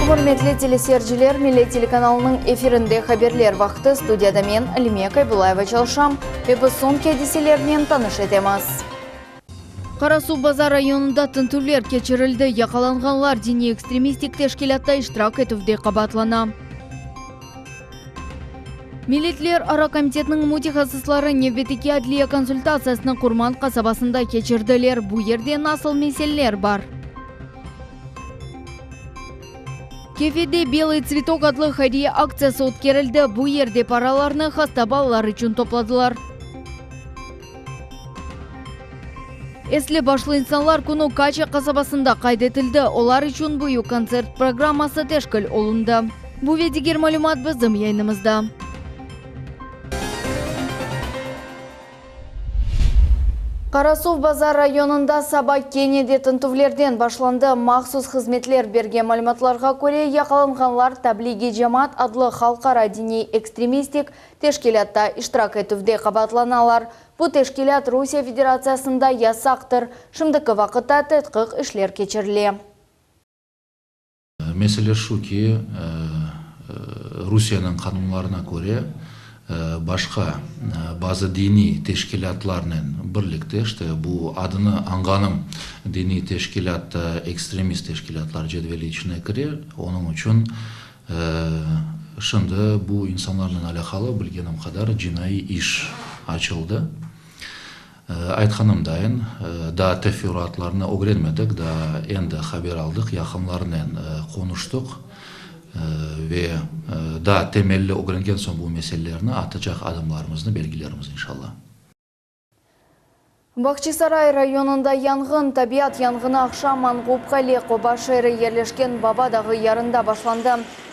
Hürmetli telesiyerciler, Milli Telekanalının efirinde haberler vakti studiyada men Alime Kaybulayeva çalışam ve bu son kediselerinin tanış etemiz. Karasu Bazar rayonunda tintuvler keçirildi. Yakalanganlar dini ekstremistik teşkilatta iştirak etuvde qabatlana. Milletler Ara Komitetinin mutaxassislari Nevbetiki adliya konsultasiyasini Kurman kasabasında keçirdiler. Bu yerde nasıl meseleler var? Kefede Белый цветок adlı hadiye aksiyası o'tkarildi. Bu yerde paralarni hasta balalar için topladılar. Esli başlı insanlar kunu Kaçı kasabasında kaydetildi. Olar için büyük konsert programması teşkil olundu. Bu ve diğer malumat bizim yayınımızda. Karasuv Bazar rayonunda sabah Kenede tintuvlerden başlandı. Maxsus hizmetler bergen malumatlarga göre yakalanganlar Tabligi Cemaat adlı halkara dini ekstremistik teşkilatta iştirak etuvde qabatlanalar. Bu teşkilat Rusya Federasyasında yasaktır. Şimdiki vaqtda tadqiq işler keçirildi. Mesele şu ki Rusya'nın kanunlarına göre başka bazı dini teşkilatlarının birlikte işte bu adını anganım dini teşkilat ekstremist teşkilatlar cedveli içine girer. Onun için şimdi bu insanlarla alakalı bilgenim kadar cinayi iş açıldı. Aytkanımdayın da teferruatlarını öğrenmedik, da endi haber aldık, yakınlarla konuştuk. Ve daha temelli öğrengen son bu meselelerini atacak adımlarımızı belgilerimiz inşallah. Bakçısaray rayonunda yangın, tabiat yangını akşam Mangupkali Kobaşehir'e yerleşken Babadağı yarında başlandı.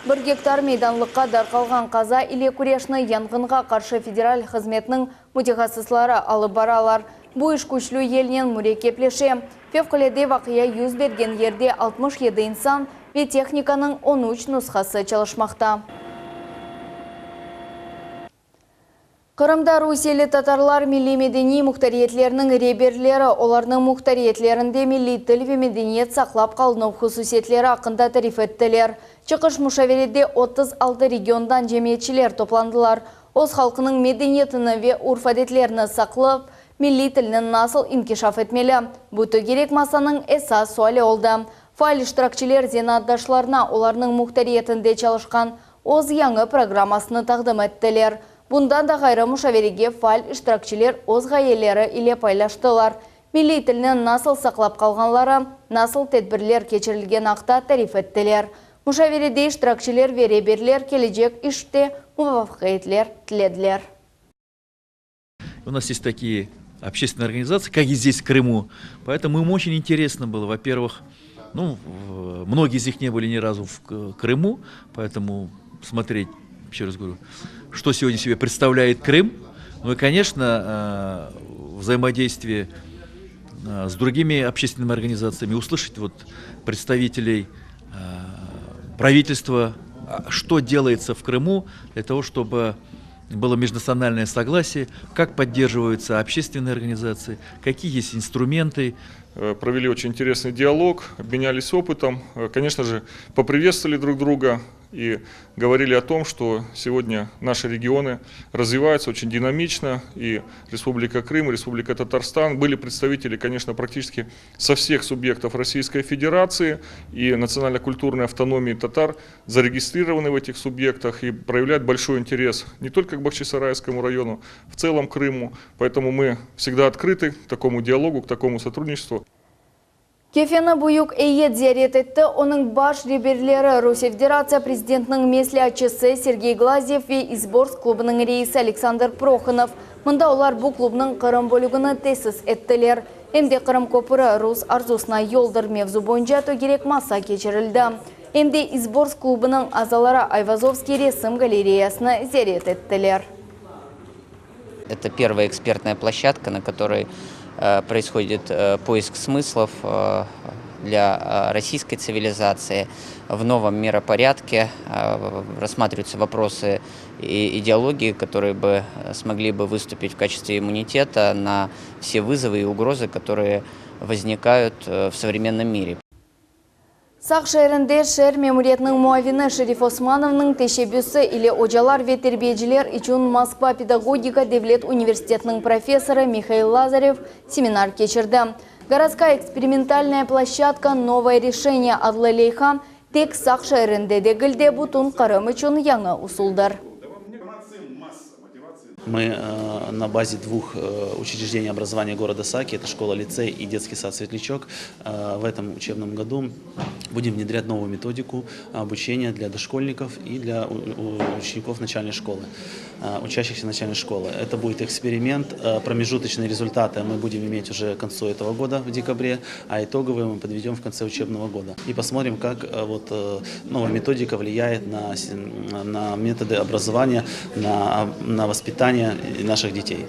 1 hektar meydanlıkka darqalgan kaza ile kureşni yangınga karşı federal hizmetinin mutaxassislari alıp baralar. Bu iş güçlü elinin mürekkepleşi. Fevkalade vakıya yüz bergen yerde 67 insan ve texnikanın 13 nüshası çalışmakta. Kırımda Rusiyeli Tatarlar milli medeni muhtariyetlerinin reberleri, onların muhtariyetlerinde milli til ve medeniyet saklap kalını hususiyetleri hakkında tarif ettiler. Çıkış müşavirede 36 regiondan cemiyetçiler toplandılar. Oz halkının medeniyetini ve urf adetlerini saklap, milli tilini nasıl inkişaf etmeli? Bu gerek masanın esas suali oldu. Faal iştirakçiler zenatdaşlarına onların muhtariyetinde çalışkan Oz yanı programmasını taqdim ettiler. Bundan da gayrı müşavirege faal iştirakçiler Oz gayeleri ile paylaştılar. Milli tilini nasıl saklap kalganları, nasıl tedbirler geçirilgen haqda tarif ettiler. Müşavirede iştirakçiler ve reberler gelecek işte muvaffakiyetler tilediler. У нас есть такие общественные организации, как и здесь в Крыму. Поэтому им очень интересно было, во-первых, многие из них не были ни разу в Крыму, поэтому смотреть, еще раз говорю, что сегодня себе представляет Крым. Ну и, конечно, взаимодействие с другими общественными организациями, услышать вот представителей правительства, что делается в Крыму для того, чтобы было межнациональное согласие, как поддерживаются общественные организации, какие есть инструменты. Провели очень интересный диалог, обменялись опытом, конечно же, поприветствовали друг друга и говорили о том, что сегодня наши регионы развиваются очень динамично, и Республика Крым, и Республика Татарстан. Были представители, конечно, практически со всех субъектов Российской Федерации, и национально-культурной автономии татар зарегистрированы в этих субъектах и проявляют большой интерес не только к Бахчисарайскому району, в целом Крыму. Поэтому мы всегда открыты к такому диалогу, к такому сотрудничеству. Kefeni büyük eyet ziyaret etti. Onun baş reberleri Rusya Federatsiya Prezidentinin meslihatçısı Sergey Glazyev ve İzborsk klubunun reisi Aleksandr Prokhonov. Mında olar bu klubunun Kırım bölügünü tesis ettiler. Hem de Kırım Köprü Rus arzusuna yoldur mevzu boyunca gerek masa geçirildi. Hem de İzborsk klubunun azalara Ayvazovskiy resim galereyasını ziyaret ettiler. Это первая экспертная площадка, на которой происходит поиск смыслов для российской цивилизации. В новом миропорядке рассматриваются вопросы и идеологии, которые бы смогли бы выступить в качестве иммунитета на все вызовы и угрозы, которые возникают в современном мире. Сақ шайрында шер мемориятның муавины Шериф Османовның тешебюсі или ожалар ветербейджілер üçün Москва педагогика Девлет университетінің профессоры Михаил Лазарев семинар кечірді. Городская экспериментальная площадка «Новое решение» адлы лейхам тек Сақ шайрында дегілде бұтын қарым үшін яңы усулдар. Мы на базе двух учреждений образования города Саки, это школа-лицей и детский сад «Светлячок», в этом учебном году будем внедрять новую методику обучения для дошкольников и для учеников начальной школы, учащихся начальной школы. Это будет эксперимент, промежуточные результаты мы будем иметь уже к концу этого года, в декабре, а итоговые мы подведем в конце учебного года. И посмотрим, как новая методика влияет на методы образования, на воспитание наших детей.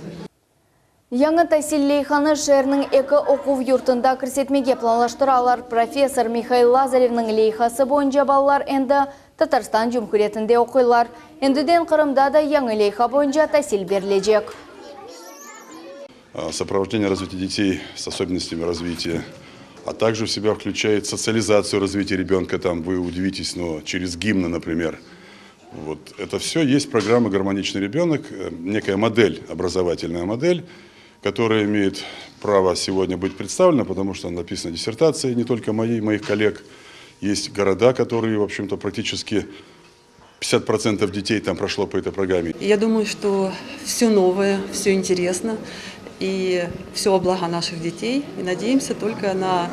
Яңы тәсіл лейханы шәрінің экі оқув юртында кірсетмеге планлаштыралар. Профессор Михаил Лазаревның лейхасы бойынша балалар әнді Татарстан Жұмхуретінде оқылар. Әндіден Қырымда да яңы лейха бойынша тәсіл берілежек. Сопровождение развития детей с особенностями развития, а также в себя включает социализацию развития ребенка. Там вы удивитесь, но через гимны, например. Вот. Это все есть программа «Гармоничный ребенок», некая модель, образовательная модель, которая имеет право сегодня быть представлена, потому что она написана диссертацией не только моих коллег. Есть города, которые, в общем-то, практически 50% детей там прошло по этой программе. Я думаю, что все новое, все интересно и все во благо наших детей. И надеемся только на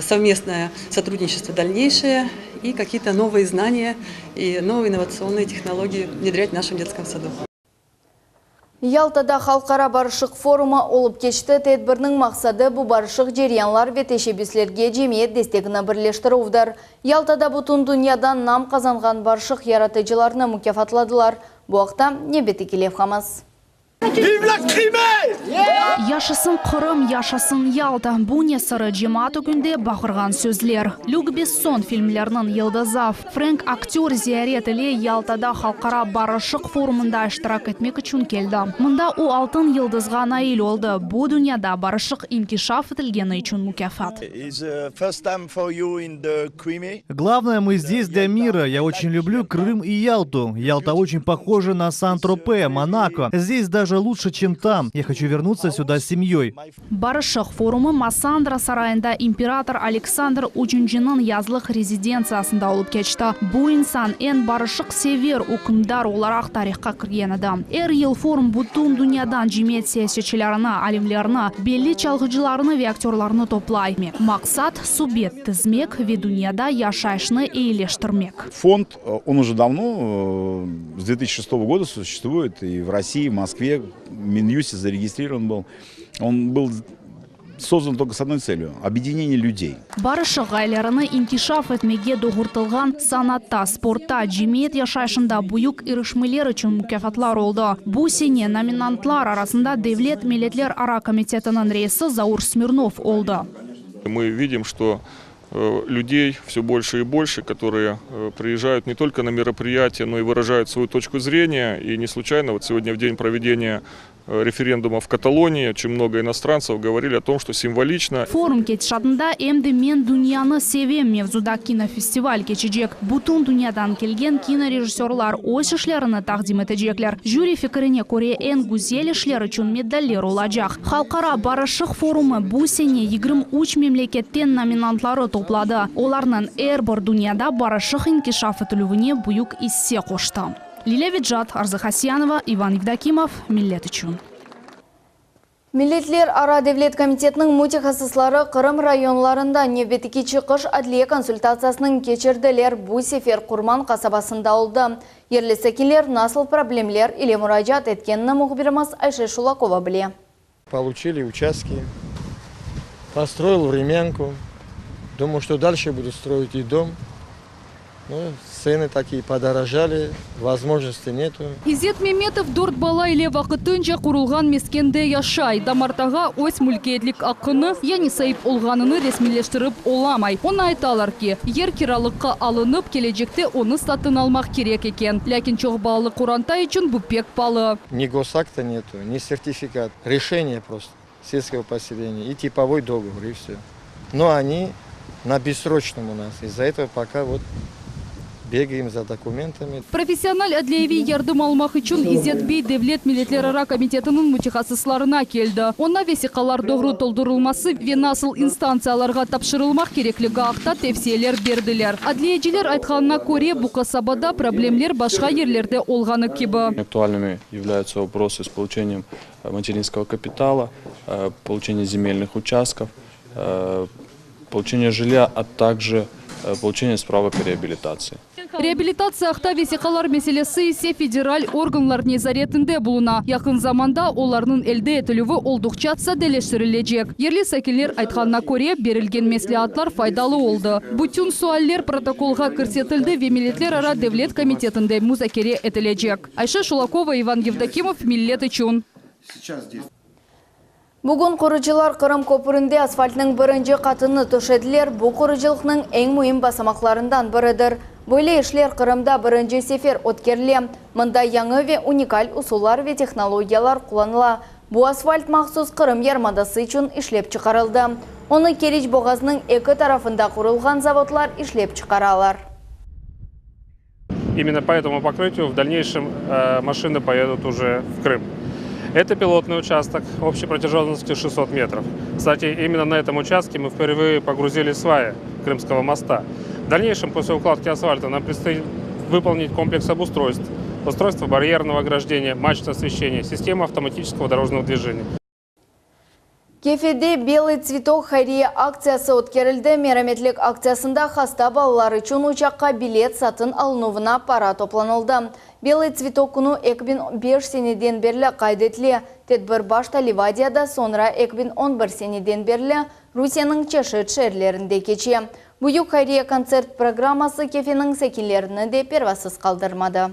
совместное сотрудничество дальнейшее и какие-то новые знания и новые инновационные технологии внедрять в нашем детском саду. Ялтада халқара барышық форумы олып кешті. Тәдбірнің мақсады бұл барышық жерянлар бе тешебюслерге жемиет дестегіні бірлештірудар. Ялтада бұтын дүниядан нам қазанған барышық яратыжыларыны мүкафатладылар. Бұл ақта небеті келев қамыз. Яшасын Қырым, яшасын Ялта. Бұл не сыры жематы күнде бақырған сөзлер. Люк Бессон фильмлерінің Елдазав. Фрэнк актер Зиярет Иле Ялтада халқара барышық форумында іштірак етмек үшін келді. Мұнда о алтын Елдазға наил олды. Бұл дүнияда барышық имкишаф етілгені үшін мүкафат. Главное, мы здесь для мира. Я очень люблю Крым и Ялту. Ялта очень похожа на Сан-Тропе, Монако. Здесь даже лучше, чем там. Я хочу вернуться сюда с семьей. Барышық форумы Массандра сарайында император Александр Учунжинын язлық резиденциясында олып кечті. Бұл инсан ән барышық север ұқымдар оларақ тарихқа кіргенеді. Ел форум бұттың дүниядан жемет саясетшілеріні, алимлеріні, белі чалғыжыларыны ве актерларыны топлай. Мақсат субет тізмек ве дүнияда яшайшыны ейлештірмек. Фонд, он уже давно, с 2006 года существует и в России, в Москве, в Минюсте зарегистрирован был. Он был создан только с одной целью – объединение людей. Барышық ғайларыны инкишаф етмеге доғыртылған санатта, спортта, жемет яшайшында бұйық ирышмелер үшін мүкафатлар олды. Бұл сене номинантлар арасында Девлет Миллетлер ара комитетінің рейсі Заур Смирнов олды. Мы видим, что людей все больше и больше, которые приезжают не только на мероприятия, но и выражают свою точку зрения. И не случайно вот сегодня в день проведения референдума в Каталонии очень много иностранцев говорили о том, что символично. Форум кетшатында эмді мен дүнияны севем мевзуда кинофестиваль кечежек. Бутун дүниядан келген кинорежиссерлар өз ішлеріні тақдим етежеклер. Жюри фикіріне көре эн гүзел ішлер үшін медаллер олажақ. Халқара барышық форумы бұл сене 23 мемлекеттен номинантлары топлады. Оларның әрбір дүнияда барышық инкишаф етілуіне бұйық иссе қошты. Лилия Виджат, Арзы Хасьянова, Иван Евдокимов, Миллет үшін. Миллетлер ара Девлет комитетінің мутихасыслары Қырым районларында небетікі чықыш әділе консультациясының кечірділер бұл сефер Құрман қасабасында олды. Ерлесекелер насыл проблемлер или мұражат еткенні мұхбирымыз Айше Шулакова біле. Получили участки, построил времянку. Думаю, что дальше буду строить и дом. Цены такие подорожали, возможности нету. Изет Меметов дорт бала иле вақытынша құрылған мескенде яшай. Дамартаға өз мүлкетлік ақыны, яни сайып олғаныны ресмилештіріп оламай. Оны айталар ки, ер киралыққа алынып, кележекте оны сатын алмақ керек екен. Ләкин чоқ балы құранта үшін бұпек балы. Ни госакта нету, ни сертификат. Решение просто сельского поселения и типовой договор, и все. Но они на бессрочном у нас. Из-за этого пока вот бегаем за документами. Профессиональ әдлееви ярдым алмақ үшін Изетбей Девлет Милетлерара комитетінің мутихасысларына келді. Онна весиқалар doğru толдырылмасы венасыл инстанцияларға тапшырылмақ кереклігі ақта тепсиелер берділер. Әдлеежілер айтқанына көре бұқасабада проблемлер башқа ерлерде олғаны кебі. Актуальными являются вопросы с получением материнского капитала, получение земельных участков, получение жилья, а также получение справок о реабилитации. Реабилитация ақта весиқалар мәселесі есе федераль органлар незаретінде бұлына. Яқын заманда оларның әлді етілуі олдықчатса дәлештірілежек. Ерлі сәкелер айтқанына көре берілген мәслихатлар файдалы олды. Бүтін суаллер протоколға кірсетілді вемилетлер ара Девлет комитетінде музакере етілежек. Айша Шулакова, Иван Евдокимов, Миллет үшін. Бүгін құрыжылар Қырым көпірінде асфальтның бірінші қатыны төшеділер. Бұл құрыжылықның ең мұйым басамақларындан бірідір. Böyle işler Kırım'da birinci sefer ötkеріле. Мында яңы ve уникаль усулар ve технологиялар kullanıla. Bu asfalt mahsus Kırım yarımadası için işlep çıkarıldı. Onu Кереч boğazının iki tarafında kurulgan zavodlar işlep çıkaralar. Именно по этому покрытию в дальнейшем машины поедут уже в Крым. Это пилотный участок общей протяженностью 600 метров. Кстати, именно на этом участке мы впервые погрузили сваи Крымского моста. В дальнейшем, после укладки асфальта, нам предстоит выполнить комплекс обустройств. Устройство барьерного ограждения, мачтное освещение, система автоматического дорожного движения. Кефеде «Белый цветок» хайрия акциясы өткерілді. Мераметлік акциясында хаста балалар үшін ұшаққа билет сатын алынуына пара топланылды. «Белый цветок» күні 2005 сенеден берлі қайдетлі. Тедбір башта Ливадияда, sonra 2011 сенеден берлі Русияның чешет шерлерінде кече. Бұйық хайрия концерт программасы кефенің сәкелеріні де первасыз қалдырмады.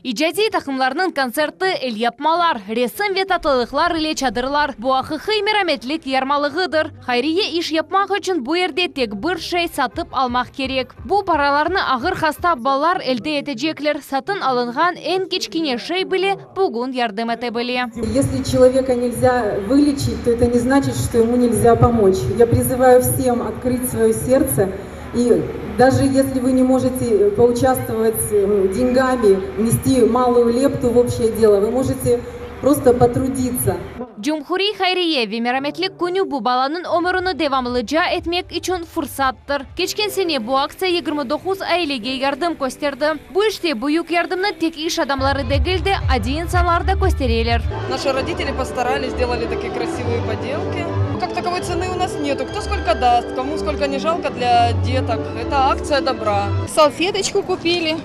Ижади тақымларының концерты ел yapmalar, resim ve tatılықлар ile çadırlar. Bu ақықы мераметлік ярмалығыдыр. Хайрие иш yapmaq үшін bu yerде тек бір şey сатып алмақ керек. Bu параларны ağır hasta балалар elde etecekler. Satın alınған en кечкине şey bile bugün yardım edebilir. Если человека нельзя вылечить, то это не значит, что ему нельзя помочь. Я призываю всем открыть свое сердце. И даже если вы не можете поучаствовать деньгами, внести малую лепту в общее дело, вы можете просто потрудиться. Cumhuri Hayriye ve Merhametlik Günü bu balanın ömrünü devamlıca etmek için fırsattır. Geçen sene bu aksiya 29 ailege yardım gösterdi. Bu işte büyük yardımını tek iş adamları değil de adi insanlar da gösteriyorlar. Наши родители постарались, сделали такие красивые поделки. Как таковой цены у нас нету. Кто сколько даст, кому сколько не жалко для деток. Это акция добра. Салфеточку купили.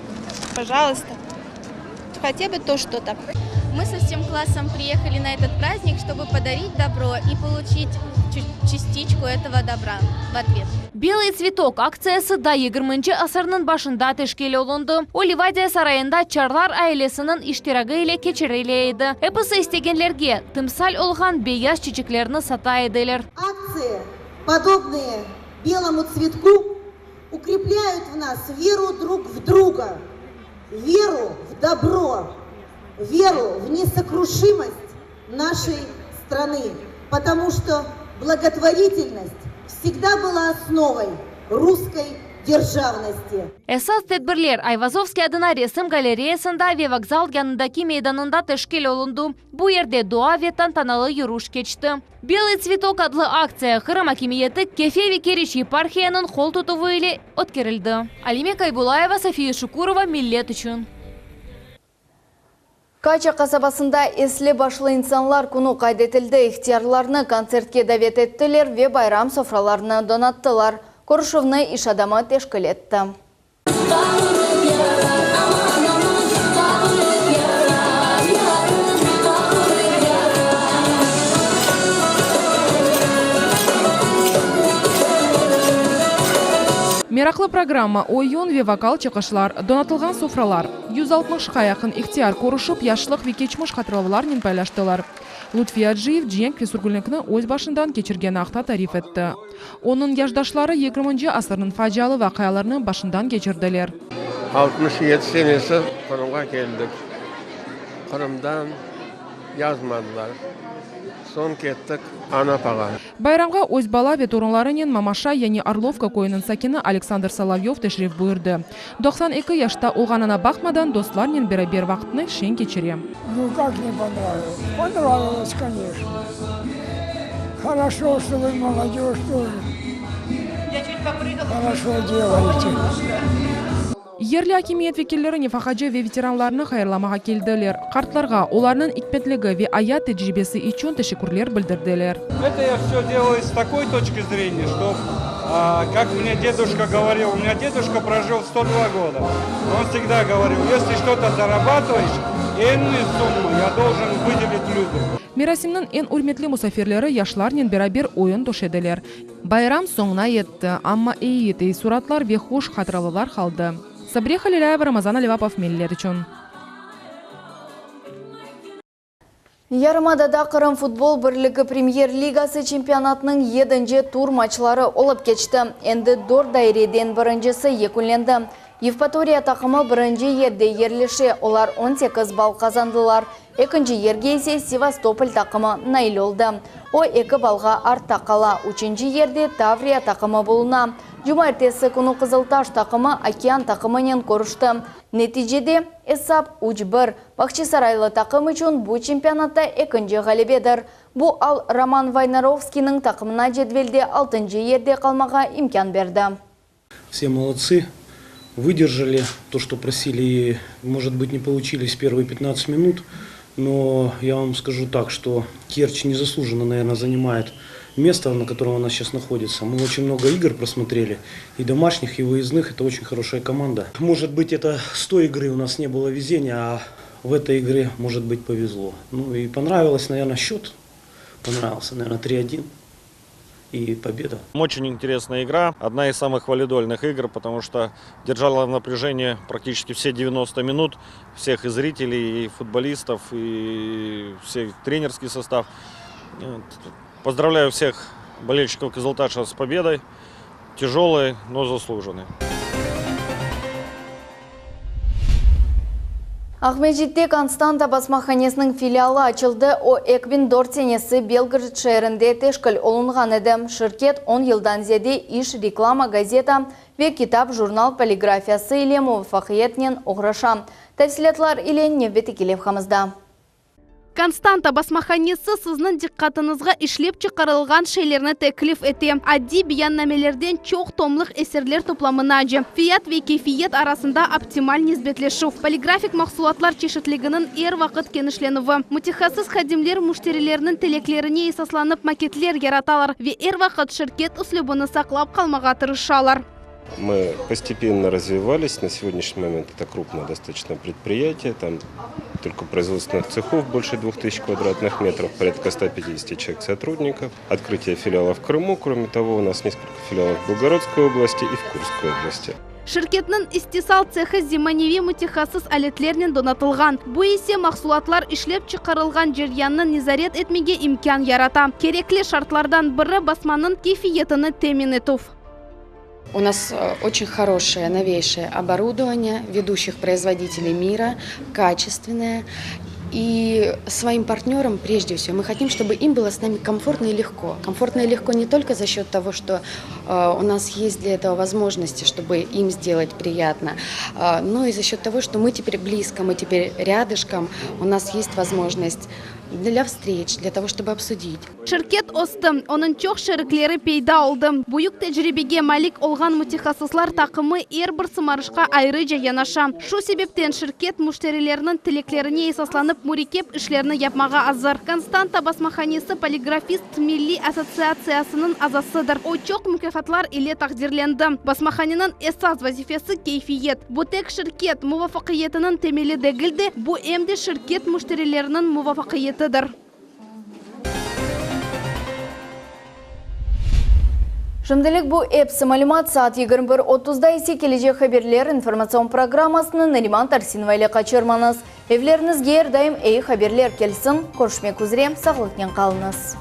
Пожалуйста. Хотя бы то что-то. Мы со всем классом приехали на этот праздник, чтобы подарить добро и получить частичку этого добра в ответ. Белый цветок акциясы да 20 asırның başında teşkil olundu. O Livadiya sarayında Çarlar ailesinin iştiragı ile keçirileydi. Episi istegenlerge tımsal olğan beyaz çiçeklerini sata edilir. Акции, подобные белому цветку, укрепляют в нас веру друг в друга, веру в добро, веру в несокрушимость нашей страны, потому что благотворительность всегда была основой русской державности. Esas tedbirler Ayvazovski adına resim galereyasında ve vokzal yanındaki meydanında teşkil olundu. Bu yerde dua ve tantanalı yürüyüş geçti. Белый цветок adlı aktsiya Kırım Hakimiyeti Kefe ve Kereç Yeparxiyanın kol tutuvu ile ötkerildi. Alime Kaybulayeva, Safiye Şukurova, Millet için. Kaça kasabasında esli başlı insanlar kunu kaydetildi. İhtiyarlarını konsertke davet ettiler ve bayram sofralarını donattılar. Koruşuvni iş adamı teşkil etti. Meraklı programma oyun ve vokal çıkışlar, donatılgan sofralar, 160'a yakın ihtiyar koruşup yaşlılık ve geçmiş hatırlamalarını paylaştılar. Lutfiya Adjiyev Cenk ve Surgulnikni öz başından geçirgen akta tarif etti. Onun yaşdaşları 20. asırın facialı vakayalarını başından geçirdiler. 67 senesi Kırım'a geldik. Kırım'dan yazmadılar. Сон кеттік Анапаға. Байрамға өз бала вет орынларынен Мамаша, яни Орловка койының сакины Александр Соловьев тешриф бұйырды. 92 яшта олғанына бақмадан достларнен бері вақытны шен кечере. Ну как не понравилось? Понравилось, конечно. Хорошо, что вы молодежь тоже. Хорошо делаете. Ерлі акимиет векеллері нефахаджы ве ветеранларны хайырламаға келділер. Қартларға оларның икметлігі ве аят тәжірибесі için тәшекурлер білдірділер. Это я все делаю с такой точки зрения, что, как мне дедушка говорил, у меня дедушка прожил 102 года. Он всегда говорил, если что-то зарабатываешь, энную сумму я должен выделить людям. Мерасимнің en үрметлі мұсафирлері яшларнен бәрабер ойын төшеділер. Байрам соңына етті, амма eyiti суратлар ве хош хатыралылар қалды. Сабреха Лиляева, Рамазан Аливапов, Меллер үшін. Ярымадада Қырым футбол бірлігі премьер-лигасы чемпионатының 7-нче тур матчлары олып кечті. Енді дор дайреден біріншісі екінленді. Евпатория тақымы бірінші ерде ерліші, олар 18 бал қазандылар. Екінші ерге есе Севастополь тақымы наил олды. О 2 балға артта қала. Үшінші ерде Таврия тақымы болуна. Жұма ертесі күні Қызылташ тақымы Океан тақымынен көрішті. Нәтижеде Эсап 3-1. Бақчисарайлы тақым үшін бұл чемпионатта екінші ғалебедір. Бұл ал Роман Вайнаровскийның тақымына жедвелде 6-нче ерде қалмаға имкан берді. Все молодцы. Выдержали то, что просили, может быть, не получились первые 15 минут, но я вам скажу так, что Керчь незаслуженно, наверное, занимает место, на котором она сейчас находится. Мы очень много игр просмотрели, и домашних, и выездных. Это очень хорошая команда. Может быть, это с той игры у нас не было везения, а в этой игре, может быть, повезло. Ну и понравилось, наверное, счет. Понравился, наверное, 3-1. И победа. Очень интересная игра, одна из самых валидольных игр, потому что держала в напряжении практически все 90 минут, всех и зрителей, и футболистов, и всех тренерский состав. Поздравляю всех болельщиков Кызылташа с победой, тяжелой, но заслуженной. Ахмеджитте Константа басмаханесінің филиалы açıldı. O Ekvin Дортенесі Белгород шәрінде тешкіл олынған еді. Шirket 10 yıldan zede iş, реклама, газета ve kitap, jurnal полиграфиясы ile muvaffaqiyetnen uğraşam. Tafsilatlar ile Nevbeti Kilevxamızda. Константа басмаханесі сіздің диққатыңызға ішлеп чықарылған шейлеріні тәклif еті. Адди бияннамелерден чоқ томлық эсерлер топламына жы. Фият ве кейфиет арасында оптималь низбетлешу. Полиграфик мақсулатлар чешетлігінің ер вақыт кенішленуі. Мутихасыз хадимлер муштерлерінің телеклеріне есасланып макетлер яраталар. Ве ер вақыт шirket услебіні сақлап қалмаға тырышалар. Мы постепенно развивались. На сегодняшний момент это крупное достаточно предприятие. Там только производственных цехов больше 2000 квадратных метров, порядка 150 человек сотрудников. Открытие филиалов в Крыму. Кроме того, у нас несколько филиалов в Белгородской области и в Курской области. Шirketнің истисал цехы зиманеви мутихасыз әлетлерінен донатылған. Бұл есе мақсулатлар ішлеп чықарылған жерянны низарет етмеге имкан ярата. Керекли шартлардан бірі басманың кейфиетіні темен ету. У нас очень хорошее, новейшее оборудование ведущих производителей мира, качественное. И своим партнерам, прежде всего, мы хотим, чтобы им было с нами комфортно и легко. Комфортно и легко не только за счет того, что у нас есть для этого возможности, чтобы им сделать приятно, но и за счет того, что мы теперь близко, мы теперь рядышком, у нас есть возможность для встреч, для того, чтобы обсудить. Шirket осты, onun çok şeriklері пейда olды. Бұйық тәжірибеге малик olған мутихасызлар тақымы әрбір сымарышқа айрыжа янаша. Шу себептен шirket муштерилерінің тілеклеріне есасланып мурикеп ішлеріні yapmaға азыр. Константа басмаханесі полиграфист Milli Ассоциациясының азасыдыр. O çok mükafatlar ile takdirленді. Басмаханының esas vazifesi keyfiyet. Bu tek şirket muvaffaqiyetinin temeli değildi. Bu hem de şirket müşterilerinin muvaffaqiyetidir. Şimdilik bu epsi malumat saat 21:30'da ise gelecek haberler informasyon programmasını Neriman Tarsinova ile kaçırmanız. Evlerinizge her daim iyi haberler kelsin. Görüşmek üzere, sağlıkla kalınız.